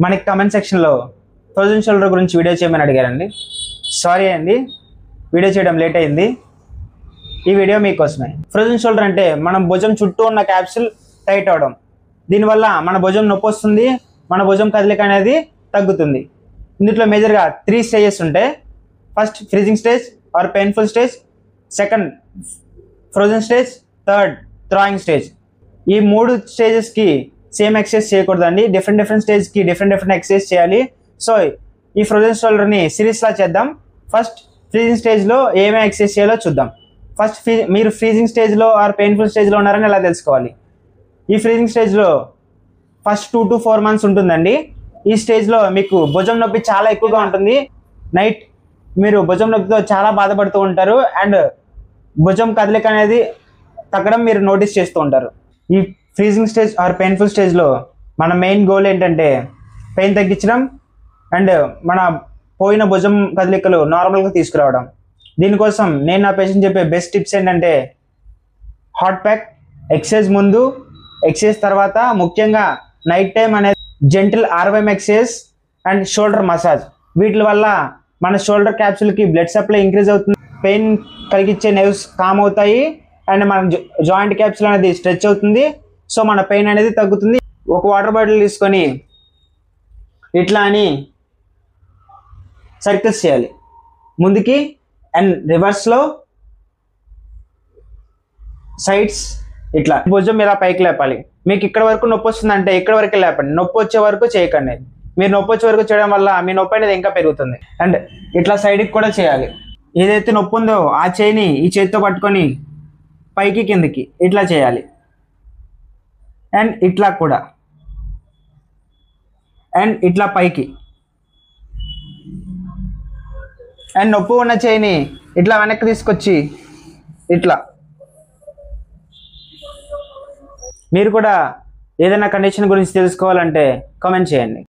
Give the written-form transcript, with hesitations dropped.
మనకి కమెంట్ సెక్షన్లో frozen shoulder గురించి వీడియో చేయమని అడిగారండి. సారీ అండి, వీడియో చేయడం లేట్ అయింది. ఈ వీడియో మీకోసమే. ఫ్రోజన్ షోల్డర్ అంటే మనం భుజం చుట్టూ ఉన్న క్యాప్సూల్ టైట్ అవడం. దీనివల్ల మన భుజం నొప్పి వస్తుంది, మన భుజం కదలిక అనేది తగ్గుతుంది. ఇందులో మేజర్గా 3 స్టేజెస్ ఉంటాయి. First freezing stage or painful stage, second frozen stage, third thawing stage. ఈ 3 స్టేజెస్కి సేమ్ ఎక్సర్సైజ్ చేయకూడదండి. డిఫరెంట్ స్టేజ్కి డిఫరెంట్ ఎక్సర్సైజ్ చేయాలి. సో ఈ ఫ్రోజన్ షోల్డర్ని సిరీస్లా చేద్దాం. ఫస్ట్ ఫ్రీజింగ్ స్టేజ్లో ఏమేమి ఎక్సర్సైజ్ చేయాలో చూద్దాం. ఫస్ట్ మీరు ఫ్రీజింగ్ స్టేజ్లో ఆర్ పెయిన్ఫుల్ స్టేజ్లో ఉన్నారని ఎలా తెలుసుకోవాలి? ఈ ఫ్రీజింగ్ స్టేజ్లో ఫస్ట్ 2 to 4 months ఉంటుందండి. ఈ స్టేజ్లో మీకు భుజం నొప్పి చాలా ఎక్కువగా ఉంటుంది. నైట్ మీరు భుజం నొప్పితో చాలా బాధపడుతూ ఉంటారు అండ్ భుజం కదలిక అనేది తగ్గడం మీరు నోటీస్ చేస్తూ ఉంటారు. ఈ ఫ్రీజింగ్ స్టేజ్ ఆర్ పెయిన్ఫుల్ స్టేజ్లో మన మెయిన్ గోల్ ఏంటంటే పెయిన్ తగ్గించడం అండ్ మన పోయిన భుజం కదలికలు నార్మల్గా తీసుకురావడం. దీనికోసం నేను నా పేషెంట్ చెప్పే బెస్ట్ టిప్స్ ఏంటంటే హాట్ ప్యాక్, ఎక్సర్సైజ్ ముందు, ఎక్సర్సైజ్ తర్వాత, ముఖ్యంగా నైట్ టైం అనేది gentle RVM exercise and shoulder massage. వీటి వల్ల మన షోల్డర్ క్యాప్సూల్కి బ్లడ్ సప్లై ఇంక్రీజ్ అవుతుంది, పెయిన్ కలిగించే నెర్వ్స్ కామ్ అవుతాయి అండ్ మన జాయింట్ క్యాప్సూల్ అనేది స్ట్రెచ్ అవుతుంది. సో మన పెయిన్ అనేది తగ్గుతుంది. ఒక వాటర్ బాటిల్ తీసుకొని ఇట్లా అని సర్కిల్స్ చేయాలి, ముందుకి అండ్ రివర్స్లో, సైడ్స్ ఇట్లా. భుజం ఇలా పైకి లేపాలి. మీకు ఇక్కడ వరకు నొప్పి వస్తుందంటే ఇక్కడ వరకు లేపండి, నొప్పి వచ్చే వరకు చేయకండి. మీరు నొప్పి వచ్చే వరకు చేయడం వల్ల మీ నొప్పి అనేది ఇంకా పెరుగుతుంది. అండ్ ఇట్లా సైడ్కి కూడా చేయాలి. ఏదైతే నొప్పి ఉందో ఆ చేయిని ఈ చేతితో పట్టుకొని పైకి కిందకి ఇట్లా చేయాలి. అండ్ ఇట్లా కూడా, అండ్ ఇట్లా పైకి. అండ్ నొప్పి ఉన్న చేయిని ఇట్లా వెనక్కి తీసుకొచ్చి ఇట్లా. మీరు కూడా ఏదైనా కండిషన్ గురించి తెలుసుకోవాలంటే కామెంట్ చేయండి.